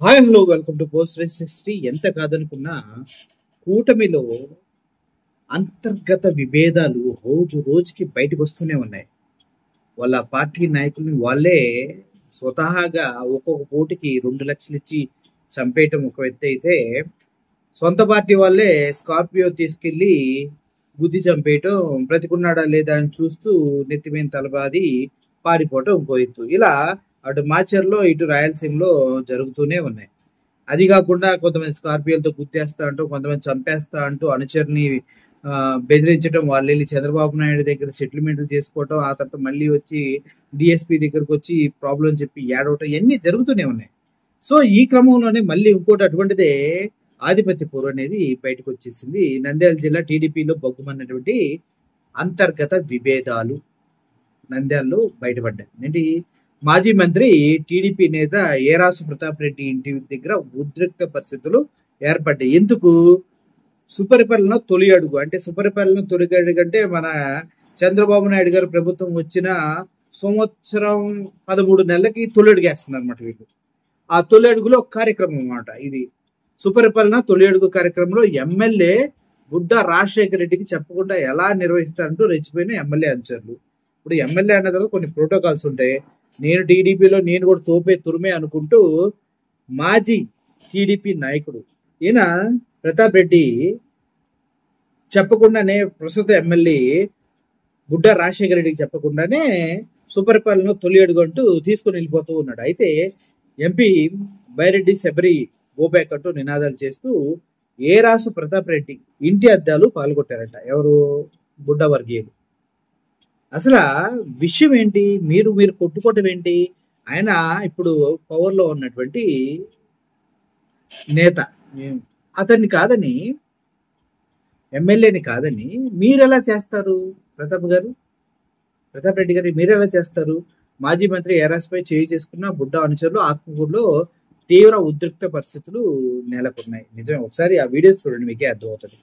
Hi hello welcome to post 360. ఎంత కాదనుకున్నా కూటమిలో అంతర్గత విభేదాలు రోజు రోజుకి బయటకు వస్తూనే ఉన్నాయి. వాళ్ళ పార్టీ నాయకుల్ని వాళ్ళే స్వతహాగా ఒక్కొక్క పోటీకి 2 లక్షలు ఇచ్చి చంపేయటం ఒక ఎత్తు అయితే, సొంత పార్టీ వాళ్ళే స్కార్పియో తీసుకెళ్లి గుద్ది చంపేయటం, బ్రతికున్నాడా లేదా అని చూస్తూ నెత్తిమీద తలబాది పారిపోవటం ఇంకో ఎత్తు. ఇలా అటు మాచర్లో ఇటు రాయలసీమలో జరుగుతూనే ఉన్నాయి. అది కాకుండా కొంతమంది స్కార్పియోలతో గుద్దేస్తా అంటూ, కొంతమంది చంపేస్తా అంటూ అనుచరుని బెదిరించడం, వాళ్ళు వెళ్ళి చంద్రబాబు నాయుడు దగ్గర సెటిల్మెంట్లు చేసుకోవటం, ఆ తర్వాత మళ్ళీ వచ్చి డిఎస్పీ దగ్గరకు వచ్చి ప్రాబ్లం చెప్పి ఏడవటం, ఇవన్నీ జరుగుతూనే ఉన్నాయి. సో ఈ క్రమంలోనే మళ్ళీ ఇంకోటి అటువంటిదే ఆధిపత్య పోరు అనేది బయటకు వచ్చేసింది. నంద్యాల జిల్లా టీడీపీలో బొగ్గుమన్నటువంటి అంతర్గత విభేదాలు నంద్యాలలో బయటపడ్డాయి. ఏంటి, మాజీ మంత్రి టీడీపీ నేత ఏరాసు ప్రతాప్ రెడ్డి ఇంటి దగ్గర ఉద్రిక్త పరిస్థితులు ఏర్పడ్డాయి. ఎందుకు? సుపరిపాలన తొలి అడుగు. అంటే సుపరిపాలన తొలి అడుగు అంటే మన చంద్రబాబు నాయుడు గారు ప్రభుత్వం వచ్చిన సంవత్సరం 13 నెలలకి తొలి అడుగు వేస్తున్నారు అనమాట వీళ్ళు. ఆ తొలి అడుగులో ఒక కార్యక్రమం అన్నమాట ఇది. సుపరిపాలన తొలి అడుగు కార్యక్రమంలో ఎమ్మెల్యే గుడ్డ రాజశేఖర రెడ్డికి చెప్పకుండా ఎలా నిర్వహిస్తారంటూ రెచ్చిపోయిన ఎమ్మెల్యే అనుచరులు. ఇప్పుడు ఎమ్మెల్యే అన్న తర్వాత కొన్ని ప్రోటోకాల్స్ ఉంటాయి. నేను టీడీపీలో నేను కూడా తురుమే అనుకుంటూ మాజీ టీడీపీ నాయకుడు ఈయన ప్రతాప్ రెడ్డి చెప్పకుండానే, ప్రస్తుత ఎమ్మెల్యే గుడ్డ రాజశేఖర రెడ్డికి చెప్పకుండానే సుపరిపాలన తొలి అడుగు అంటూ తీసుకుని వెళ్ళిపోతూ ఉన్నాడు. అయితే ఎంపీ బైరెడ్డి శబరి గోబ్యాక్ అంటూ నినాదాలు చేస్తూ ఏరాసు ప్రతాప్ రెడ్డి ఇంటి అద్దాలు పాల్గొట్టారట. ఎవరు? గుడ్డ వర్గీయులు. అసలు విషయం ఏంటి? మీరు కొట్టుకోవటం ఏంటి? ఆయన ఇప్పుడు పవర్ లో ఉన్నటువంటి నేత, అతన్ని కాదని, ఎమ్మెల్యేని కాదని మీరు ఎలా చేస్తారు? ప్రతాప్ రెడ్డి గారు మీరు ఎలా చేస్తారు? మాజీ మంత్రి ఏరాస్పై చేయి చేసుకున్న బుడ్డ అనుచరులు ఆత్మకూరులో తీవ్ర ఉద్రిక్త పరిస్థితులు నెలకొన్నాయి. నిజమే, ఒకసారి ఆ వీడియోస్ చూడండి, మీకే అర్థమవుతుంది.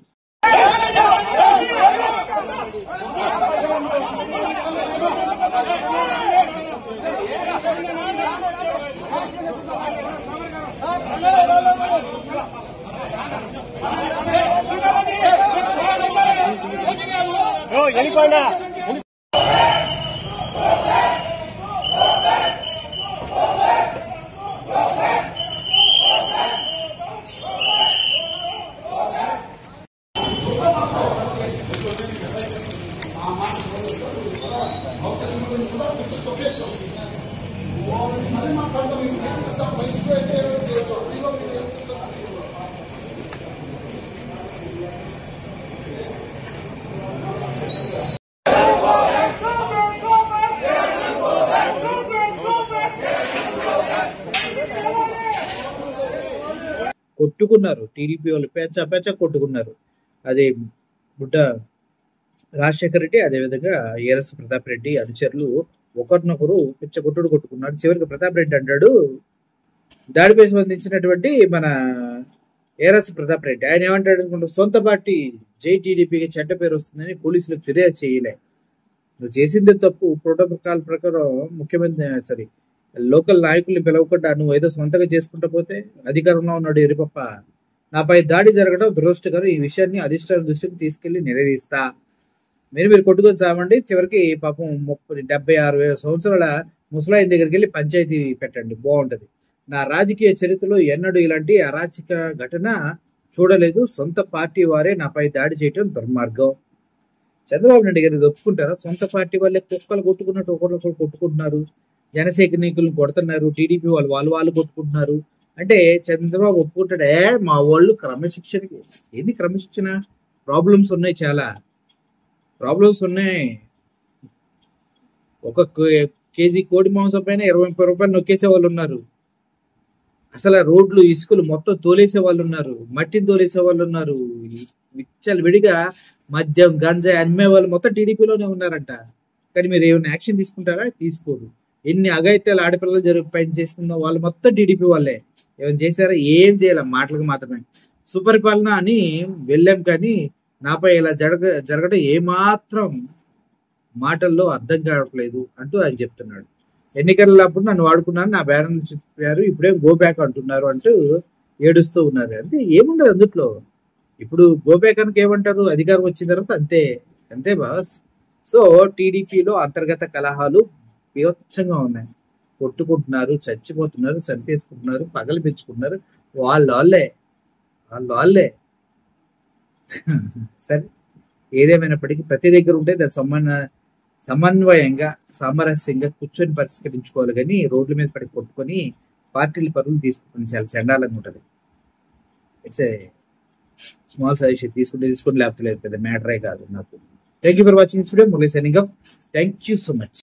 కొట్టుకున్నారు టీడీపీ వాళ్ళు, పెచ్చ కొట్టుకున్నారు. అదే బుడ్డ రాజశేఖర రెడ్డి, అదేవిధంగా ఏరస్ ప్రతాప్ రెడ్డి అనుచరులు ఒకరినొకరు కొట్టుకున్నారు. చివరికి ప్రతాప్ రెడ్డి అంటాడు, దాడిపై స్పందించినటువంటి మన ఏరస్ ప్రతాప్ రెడ్డి ఆయన ఏమంటాడు అనుకుంటా, సొంత పార్టీ జై టీడీపీకి చెడ్డ పేరు వస్తుందని పోలీసులకు ఫిర్యాదు చేయలే. నువ్వు చేసిందే తప్పు. ప్రోటోకాల్ ప్రకారం ముఖ్యమంత్రి లోకల్ నాయకుల్ని పిలవకుండా నువ్వు ఏదో సొంతగా చేసుకుంటా పోతే, అధికారంలో ఉన్నాడు ఎరిపప్ప, నాపై దాడి జరగడం దురదృష్టకరం. ఈ విషయాన్ని అధిష్టాన దృష్టికి తీసుకెళ్లి నిలదీస్తా. మీరు కొట్టుకొని చావండి. చివరికి పాపం 76 సంవత్సరాల ముసలాయిన దగ్గరికి వెళ్ళి పంచాయతీ పెట్టండి, బాగుంటది. నా రాజకీయ చరిత్రలో ఎన్నడూ ఇలాంటి అరాచక ఘటన చూడలేదు. సొంత పార్టీ వారే నాపై దాడి చేయటం దుర్మార్గం. చంద్రబాబు నాయుడు గారు ఒప్పుకుంటారా? సొంత పార్టీ వాళ్ళే కుక్కలు కొట్టుకున్నట్టు ఒకరికొకరు కొట్టుకుంటున్నారు, జనసైనికులను కొడుతున్నారు, టీడీపీ వాళ్ళు కొట్టుకుంటున్నారు అంటే చంద్రబాబు ఒప్పుకుంటాడే? మా వాళ్ళు క్రమశిక్షణకి ఏంది క్రమశిక్షణ? ప్రాబ్లమ్స్ ఉన్నాయి, చాలా ప్రాబ్లమ్స్ ఉన్నాయి. ఒక కేజీ కోడి మాంసం పైన 20-30 రూపాయలు నొక్కేసే వాళ్ళు ఉన్నారు. అసలు రోడ్లు ఇసుకలు మొత్తం తోలేసే వాళ్ళు ఉన్నారు, మట్టిని తోలేసే వాళ్ళు ఉన్నారు. విచ్చలు విడిగా మద్యం గంజాయి అమ్మే వాళ్ళు మొత్తం టీడీపీలోనే ఉన్నారంట. కానీ మీరు ఏమైనా యాక్షన్ తీసుకుంటారా? తీసుకోరు. ఎన్ని అఘాయిత్యాలు ఆడపిల్లలు పైన చేస్తున్న వాళ్ళు మొత్తం టీడీపీ వాళ్ళే. ఏమైనా చేశారా? ఏం చేయాల, మాటలకు మాత్రమే. సుపరిపాలన అని వెళ్ళాం, కానీ నాపై ఇలా జరగడం ఏమాత్రం మాటల్లో అర్థం కావట్లేదు అంటూ ఆయన చెప్తున్నాడు. ఎన్నికలప్పుడు నన్ను వాడుకున్నాను, నా బ్యానర్ చెప్పారు, ఇప్పుడేం గో బ్యాక్ అంటున్నారు అంటూ ఏడుస్తూ ఉన్నారు. అంటే ఏముండదు అందుట్లో. ఇప్పుడు గో బ్యాక్ అని ఏమంటారు, అధికారం వచ్చిన తర్వాత అంతే అంతే బాస్. సో టీడీపీలో అంతర్గత కలహాలు బీభత్సంగా ఉన్నాయి. కొట్టుకుంటున్నారు, చచ్చిపోతున్నారు, చంపేసుకుంటున్నారు, పగలు పెంచుకుంటున్నారు. వాళ్ళే వాళ్ళే సరే, ఏదేమైనప్పటికీ ప్రతి దగ్గర ఉంటే దాని సమన్వయంగా సామరస్యంగా కూర్చొని పరిష్కరించుకోవాలి, కానీ రోడ్ల మీద పడి కొట్టుకొని పార్టీలు పరువులు తీసుకుని చాలా చండాలంగా ఉంటుంది. ఇట్స్ ఏ స్మాల్ సజెషన్, తీసుకుంటే లేకపోతే లేదు, పెద్ద మ్యాటరే కాదు నాకు. Thank you for watching this video. Murali signing off. Thank you so much.